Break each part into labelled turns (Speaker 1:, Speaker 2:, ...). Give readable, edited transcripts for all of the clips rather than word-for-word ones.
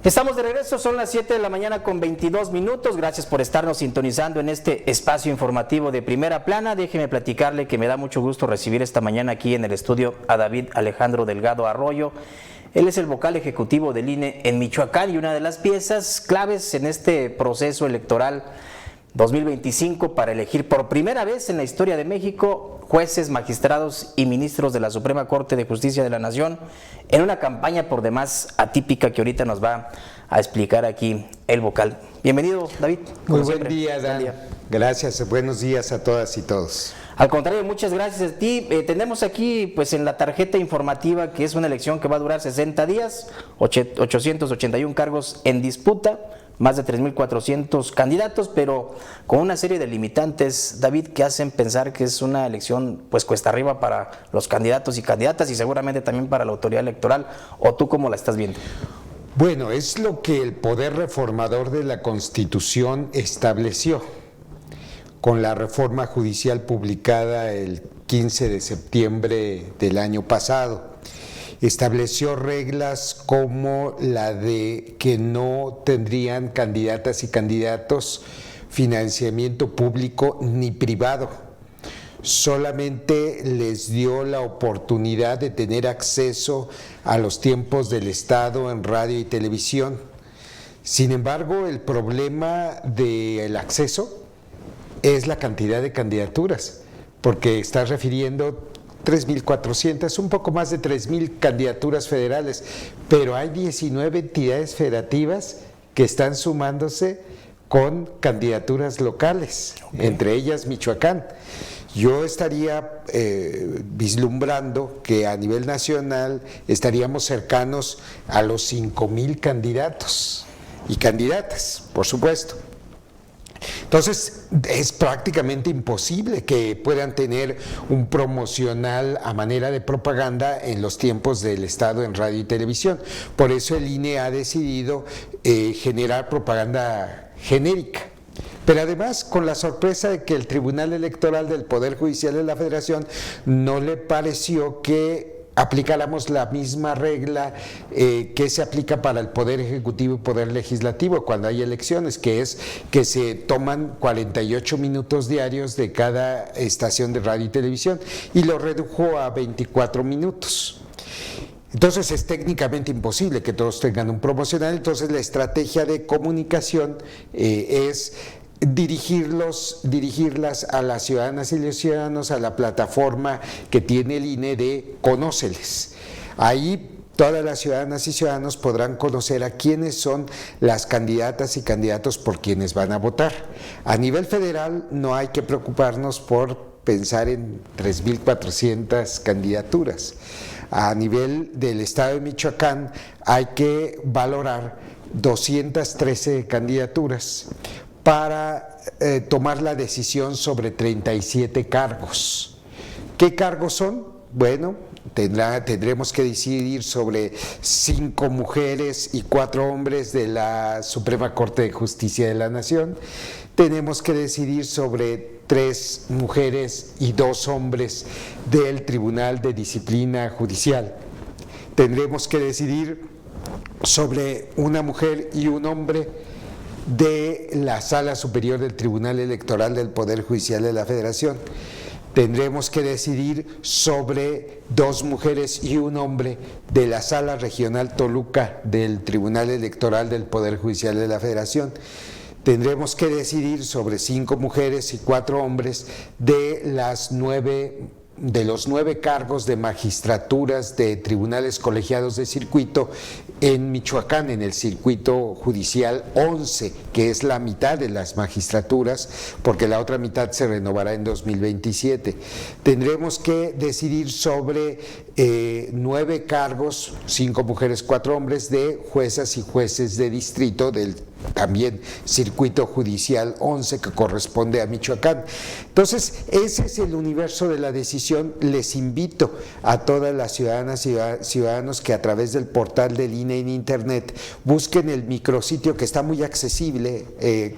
Speaker 1: Estamos de regreso, son las 7 de la mañana con 22 minutos. Gracias por estarnos sintonizando en este espacio informativo de Primera Plana. Déjeme platicarle que me da mucho gusto recibir esta mañana aquí en el estudio a David Alejandro Delgado Arroyo. Él es el vocal ejecutivo del INE en Michoacán y una de las piezas claves en este proceso electoral 2025 para elegir por primera vez en la historia de México jueces, magistrados y ministros de la Suprema Corte de Justicia de la Nación en una campaña por demás atípica que ahorita nos va a explicar aquí el vocal. Bienvenido, David.
Speaker 2: Muy buen día, Dan. Gracias, buenos días a todas y todos.
Speaker 1: Al contrario, muchas gracias a ti. Tenemos aquí pues en la tarjeta informativa que es una elección que va a durar 60 días, 881 cargos en disputa, más de 3.400 candidatos, pero con una serie de limitantes, David, que hacen pensar que es una elección pues cuesta arriba para los candidatos y candidatas y seguramente también para la autoridad electoral. ¿O tú cómo la estás viendo?
Speaker 2: Bueno, es lo que el poder reformador de la Constitución estableció con la reforma judicial publicada el 15 de septiembre del año pasado. Estableció reglas como la de que no tendrían candidatas y candidatos financiamiento público ni privado. Solamente les dio la oportunidad de tener acceso a los tiempos del Estado en radio y televisión. Sin embargo, el problema del acceso es la cantidad de candidaturas, porque estás refiriendo 3.400, un poco más de 3.000 candidaturas federales, pero hay 19 entidades federativas que están sumándose con candidaturas locales, entre ellas Michoacán. Yo estaría vislumbrando que a nivel nacional estaríamos cercanos a los 5.000 candidatos y candidatas, por supuesto. Entonces, es prácticamente imposible que puedan tener un promocional a manera de propaganda en los tiempos del Estado en radio y televisión. Por eso el INE ha decidido generar propaganda genérica. Pero además, con la sorpresa de que el Tribunal Electoral del Poder Judicial de la Federación no le pareció que aplicáramos la misma regla que se aplica para el Poder Ejecutivo y Poder Legislativo cuando hay elecciones, que es que se toman 48 minutos diarios de cada estación de radio y televisión, y lo redujo a 24 minutos. Entonces es técnicamente imposible que todos tengan un promocional. Entonces la estrategia de comunicación es dirigirlas a las ciudadanas y los ciudadanos a la plataforma que tiene el INE de Conóceles. Ahí todas las ciudadanas y ciudadanos podrán conocer a quiénes son las candidatas y candidatos por quienes van a votar. A nivel federal no hay que preocuparnos por pensar en 3.400 candidaturas. A nivel del estado de Michoacán hay que valorar 213 candidaturas para tomar la decisión sobre 37 cargos. ¿Qué cargos son? Bueno, tendremos que decidir sobre 5 mujeres y 4 hombres de la Suprema Corte de Justicia de la Nación. Tenemos que decidir sobre 3 mujeres y 2 hombres del Tribunal de Disciplina Judicial. Tendremos que decidir sobre una mujer y un hombre de la Sala Superior del Tribunal Electoral del Poder Judicial de la Federación. Tendremos que decidir sobre 2 mujeres y un hombre de la Sala Regional Toluca del Tribunal Electoral del Poder Judicial de la Federación. Tendremos que decidir sobre 5 mujeres y 4 hombres de los 9 cargos de magistraturas de tribunales colegiados de circuito en Michoacán, en el circuito judicial 11, que es la mitad de las magistraturas, porque la otra mitad se renovará en 2027. Tendremos que decidir sobre 9 cargos, 5 mujeres, 4 hombres, de juezas y jueces de distrito del también circuito judicial 11 que corresponde a Michoacán. Entonces, ese es el universo de la decisión. Les invito a todas las ciudadanas y ciudadanos que a través del portal del INE en internet busquen el micrositio que está muy accesible,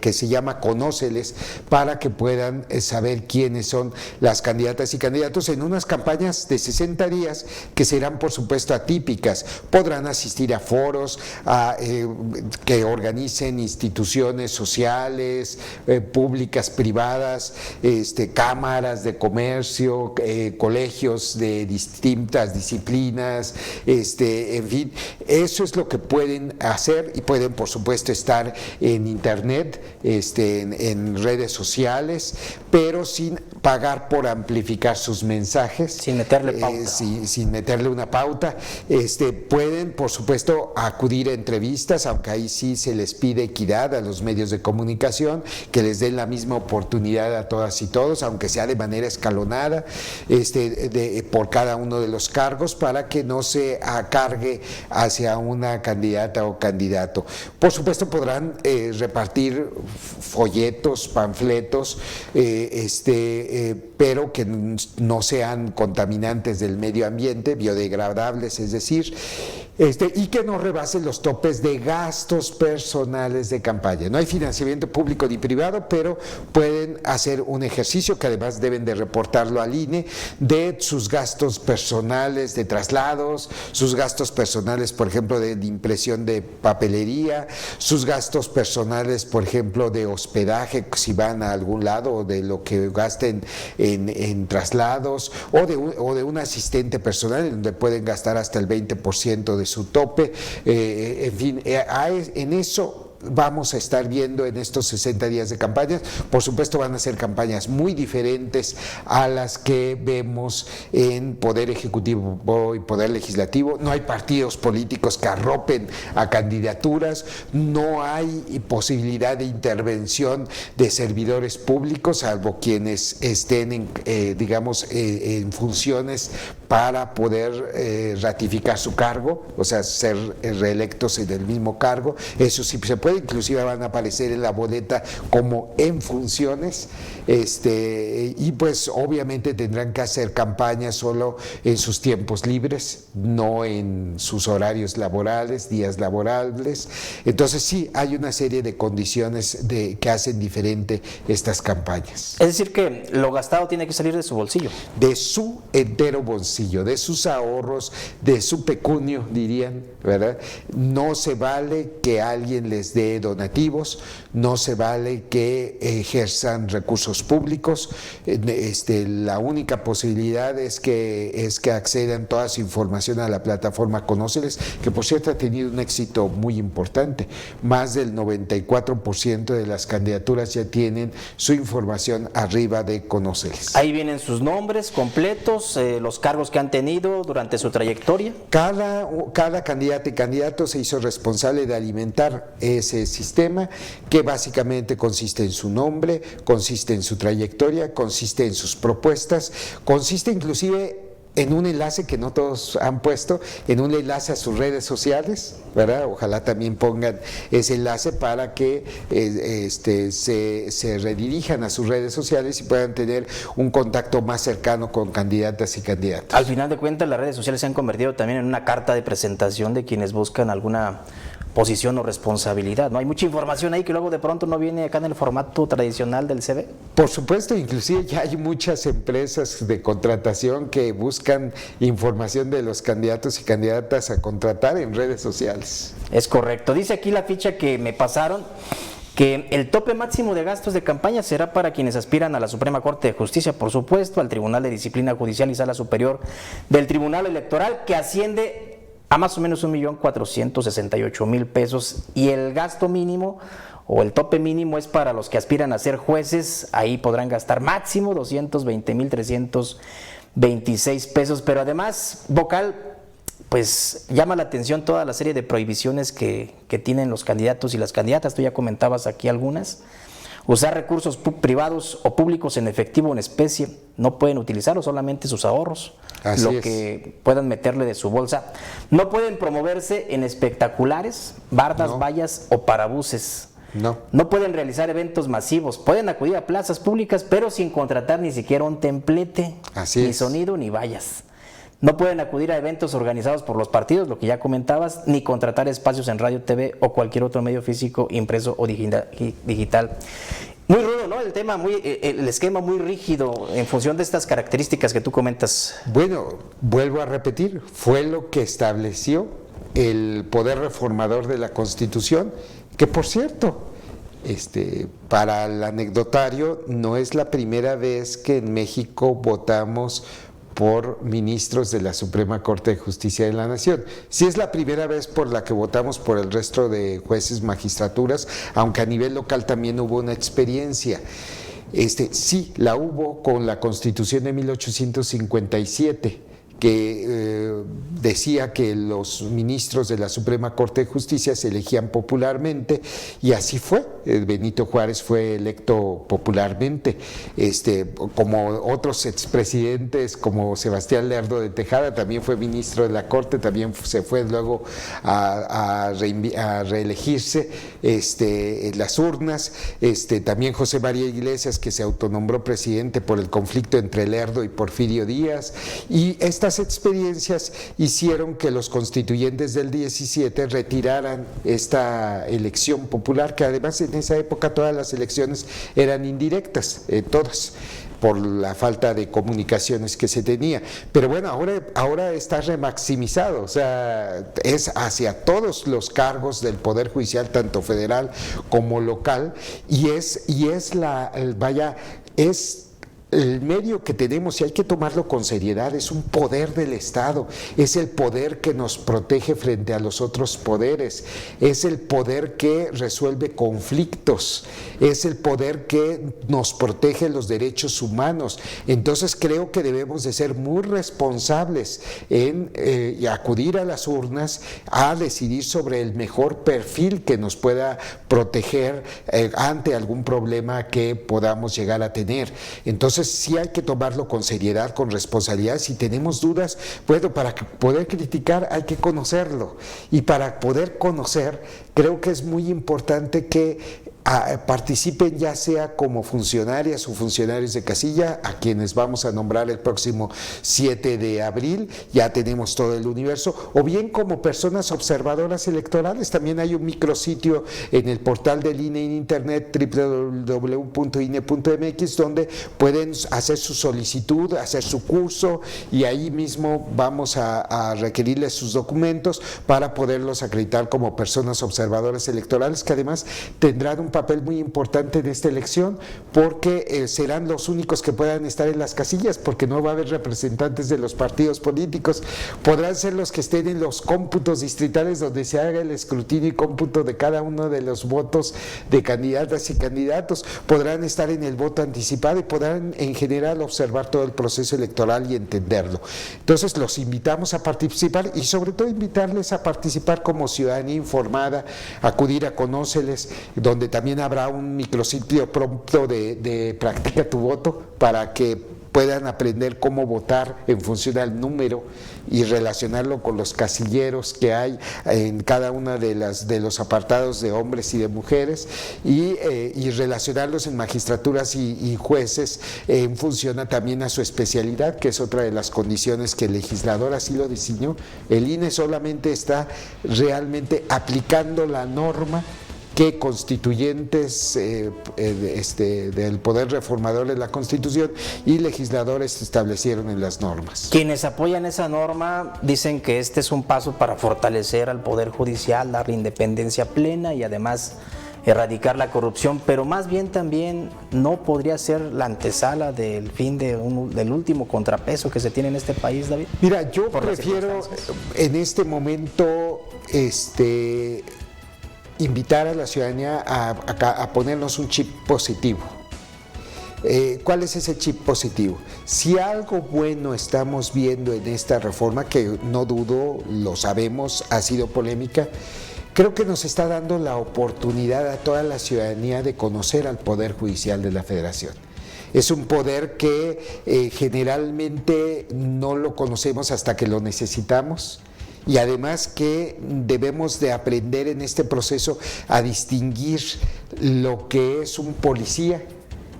Speaker 2: que se llama Conóceles, para que puedan saber quiénes son las candidatas y candidatos en unas campañas de 60 días que serán, por supuesto, atípicas. Podrán asistir a foros que organicen instituciones sociales, públicas, privadas, cámaras de comercio, colegios de distintas disciplinas, en fin, eso es lo que pueden hacer y pueden, por supuesto, estar en internet, en redes sociales, pero sin pagar por amplificar sus mensajes.
Speaker 1: Sin meterle pauta.
Speaker 2: Sin meterle una pauta. Pueden, por supuesto, acudir a entrevistas, aunque ahí sí se les pide equidad a los medios de comunicación, que les den la misma oportunidad a todas y todos, aunque sea de manera escalonada, por cada uno de los cargos, para que no se acargue hacia una candidata o candidato. Por supuesto, podrán repartir folletos, panfletos, pero que no sean contaminantes del medio ambiente, biodegradables, es decir, y que no rebasen los topes de gastos personales de campaña. No hay financiamiento público ni privado, pero pueden hacer un ejercicio que además deben de reportarlo al INE, de sus gastos personales de traslados, sus gastos personales, por ejemplo, de impresión de papelería, sus gastos personales, por ejemplo, de hospedaje, si van a algún lado, o de lo que gasten en traslados, o de un asistente personal, en donde pueden gastar hasta el 20% de su tope, en fin, en eso vamos a estar viendo en estos 60 días de campañas. Por supuesto, van a ser campañas muy diferentes a las que vemos en Poder Ejecutivo y Poder Legislativo. No hay partidos políticos que arropen a candidaturas, no hay posibilidad de intervención de servidores públicos, salvo quienes estén en funciones para poder ratificar su cargo, o sea, ser reelectos en el mismo cargo. Eso sí se puede, inclusive van a aparecer en la boleta como en funciones, y pues obviamente tendrán que hacer campaña solo en sus tiempos libres, no en sus horarios laborales, días laborables. Entonces sí, hay una serie de condiciones que hacen diferente estas campañas.
Speaker 1: Es decir, que lo gastado tiene que salir de su bolsillo.
Speaker 2: De su entero bolsillo, de sus ahorros, de su pecunio, dirían, ¿verdad? No se vale que alguien les dé donativos, no se vale que ejerzan recursos públicos. La única posibilidad es que accedan toda su información a la plataforma Conóceles, que por cierto ha tenido un éxito muy importante. Más del 94% de las candidaturas ya tienen su información arriba de Conóceles.
Speaker 1: Ahí vienen sus nombres completos, los cargos que han tenido durante su trayectoria.
Speaker 2: Cada candidata y candidato se hizo responsable de alimentar ese sistema, que básicamente consiste en su nombre, consiste en su trayectoria, consiste en sus propuestas, consiste inclusive en un enlace que no todos han puesto, en un enlace a sus redes sociales, ¿verdad? Ojalá también pongan ese enlace para que se redirijan a sus redes sociales y puedan tener un contacto más cercano con candidatas y candidatos.
Speaker 1: Al final de cuentas, las redes sociales se han convertido también en una carta de presentación de quienes buscan alguna posición o responsabilidad, ¿no? Hay mucha información ahí que luego de pronto no viene acá en el formato tradicional del CV.
Speaker 2: Por supuesto, inclusive ya hay muchas empresas de contratación que buscan información de los candidatos y candidatas a contratar en redes sociales.
Speaker 1: Es correcto. Dice aquí la ficha que me pasaron que el tope máximo de gastos de campaña será para quienes aspiran a la Suprema Corte de Justicia, por supuesto, al Tribunal de Disciplina Judicial y Sala Superior del Tribunal Electoral, que asciende a más o menos 1.468.000 pesos, y el gasto mínimo o el tope mínimo es para los que aspiran a ser jueces. Ahí podrán gastar máximo 220.326 pesos, pero además, vocal, pues llama la atención toda la serie de prohibiciones que tienen los candidatos y las candidatas. Tú ya comentabas aquí algunas. Usar recursos privados o públicos en efectivo o en especie, no pueden utilizar, o solamente sus ahorros,
Speaker 2: Así
Speaker 1: lo
Speaker 2: es.
Speaker 1: que puedan meterle de su bolsa. No pueden promoverse en espectaculares, bardas,
Speaker 2: No.
Speaker 1: vallas o parabuses. No pueden realizar eventos masivos, pueden acudir a plazas públicas, pero sin contratar ni siquiera un templete, ni sonido ni vallas. No pueden acudir a eventos organizados por los partidos, lo que ya comentabas, ni contratar espacios en radio, TV o cualquier otro medio físico, impreso o digital. Muy rudo, ¿no? El tema, el esquema muy rígido en función de estas características que tú comentas.
Speaker 2: Bueno, vuelvo a repetir, fue lo que estableció el poder reformador de la Constitución, que por cierto, para el anecdotario, no es la primera vez que en México votamos por ministros de la Suprema Corte de Justicia de la Nación. Sí es la primera vez por la que votamos por el resto de jueces, magistraturas, aunque a nivel local también hubo una experiencia. Sí, la hubo con la Constitución de 1857, que decía que los ministros de la Suprema Corte de Justicia se elegían popularmente, y así fue. Benito Juárez fue electo popularmente, como otros expresidentes, como Sebastián Lerdo de Tejada, también fue ministro de la Corte, también se fue luego a reelegirse en las urnas. También José María Iglesias, que se autonombró presidente por el conflicto entre Lerdo y Porfirio Díaz, y estas experiencias hicieron que los constituyentes del 17 retiraran esta elección popular, que además en esa época todas las elecciones eran indirectas, todas, por la falta de comunicaciones que se tenía. Pero bueno, ahora está remaximizado, o sea, es hacia todos los cargos del Poder Judicial, tanto federal como local, y es el medio que tenemos, y hay que tomarlo con seriedad, es un poder del Estado, es el poder que nos protege frente a los otros poderes, es el poder que resuelve conflictos, es el poder que nos protege los derechos humanos. Entonces creo que debemos de ser muy responsables en acudir a las urnas a decidir sobre el mejor perfil que nos pueda proteger ante algún problema que podamos llegar a tener. Entonces sí hay que tomarlo con seriedad, con responsabilidad. Si tenemos dudas, bueno, para poder criticar hay que conocerlo, y para poder conocer creo que es muy importante que participen, ya sea como funcionarias o funcionarios de casilla, a quienes vamos a nombrar el próximo 7 de abril, ya tenemos todo el universo, o bien como personas observadoras electorales. También hay un micrositio en el portal del INE en internet, www.ine.mx, donde pueden hacer su solicitud, hacer su curso, y ahí mismo vamos a requerirles sus documentos para poderlos acreditar como personas observadoras electorales, que además tendrán un papel muy importante en esta elección, porque serán los únicos que puedan estar en las casillas, porque no va a haber representantes de los partidos políticos. Podrán ser los que estén en los cómputos distritales, donde se haga el escrutinio y cómputo de cada uno de los votos de candidatas y candidatos, podrán estar en el voto anticipado y podrán en general observar todo el proceso electoral y entenderlo. Entonces los invitamos a participar, y sobre todo invitarles a participar como ciudadanía informada, acudir a Conóceles, donde también habrá un micrositio pronto de Practica tu Voto, para que puedan aprender cómo votar en función al número y relacionarlo con los casilleros que hay en cada una de los apartados de hombres y de mujeres, y relacionarlos en magistraturas y jueces en función también a su especialidad, que es otra de las condiciones que el legislador así lo diseñó. El INE solamente está realmente aplicando la norma que constituyentes del Poder Reformador de la Constitución y legisladores establecieron en las normas.
Speaker 1: Quienes apoyan esa norma dicen que este es un paso para fortalecer al Poder Judicial, darle independencia plena y además erradicar la corrupción, pero más bien también no podría ser la antesala del fin del último contrapeso que se tiene en este país, David.
Speaker 2: Mira, yo prefiero en este momento invitar a la ciudadanía a ponernos un chip positivo. ¿Cuál es ese chip positivo? Si algo bueno estamos viendo en esta reforma, que no dudo, lo sabemos, ha sido polémica, creo que nos está dando la oportunidad a toda la ciudadanía de conocer al Poder Judicial de la Federación. Es un poder que generalmente no lo conocemos hasta que lo necesitamos, y además que debemos de aprender en este proceso a distinguir lo que es un policía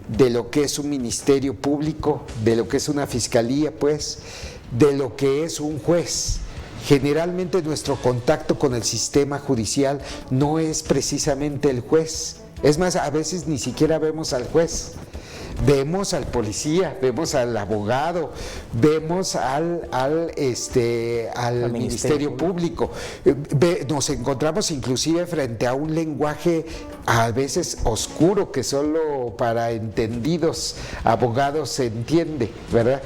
Speaker 2: de lo que es un ministerio público, de lo que es una fiscalía, pues, de lo que es un juez. Generalmente nuestro contacto con el sistema judicial no es precisamente el juez. Es más, a veces ni siquiera vemos al juez. Vemos al policía, vemos al abogado, vemos al Ministerio Público. Nos encontramos inclusive frente a un lenguaje a veces oscuro que solo para entendidos abogados se entiende, ¿verdad?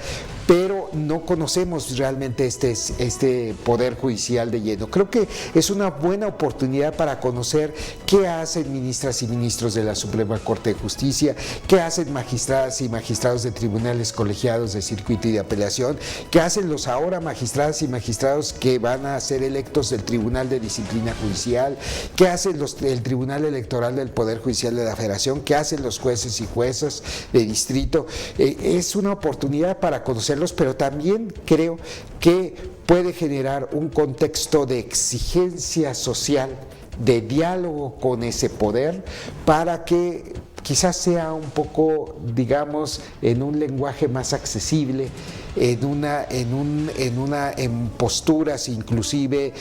Speaker 2: Pero no conocemos realmente este poder judicial de lleno. Creo que es una buena oportunidad para conocer qué hacen ministras y ministros de la Suprema Corte de Justicia, qué hacen magistradas y magistrados de tribunales colegiados de circuito y de apelación, qué hacen los ahora magistradas y magistrados que van a ser electos del Tribunal de Disciplina Judicial, qué hacen el Tribunal Electoral del Poder Judicial de la Federación, qué hacen los jueces y juezas de distrito. Es una oportunidad para conocer, pero también creo que puede generar un contexto de exigencia social, de diálogo con ese poder, para que quizás sea un poco, digamos, en un lenguaje más accesible, en posturas inclusive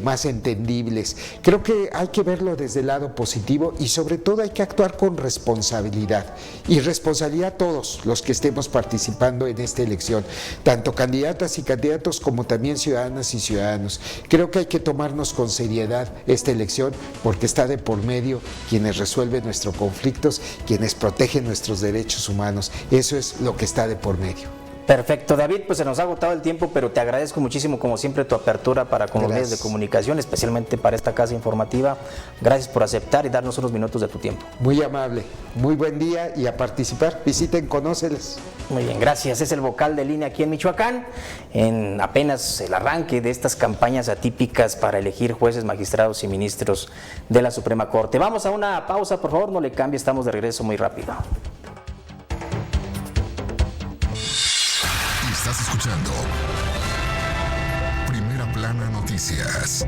Speaker 2: más entendibles. Creo que hay que verlo desde el lado positivo y sobre todo hay que actuar con responsabilidad, y responsabilidad todos los que estemos participando en esta elección, tanto candidatas y candidatos como también ciudadanas y ciudadanos. Creo que hay que tomarnos con seriedad esta elección, porque está de por medio quienes resuelven nuestros conflictos, quienes protegen nuestros derechos humanos. Eso es lo que está de por medio.
Speaker 1: Perfecto, David, pues se nos ha agotado el tiempo, pero te agradezco muchísimo, como siempre, tu apertura para con los medios de comunicación, especialmente para esta casa informativa. Gracias por aceptar y darnos unos minutos de tu tiempo.
Speaker 2: Muy amable, muy buen día y a participar. Visiten, conóceles.
Speaker 1: Muy bien, gracias. Es el vocal de línea aquí en Michoacán, en apenas el arranque de estas campañas atípicas para elegir jueces, magistrados y ministros de la Suprema Corte. Vamos a una pausa, por favor, no le cambie, estamos de regreso muy rápido.
Speaker 3: Estás escuchando Primera Plana Noticias.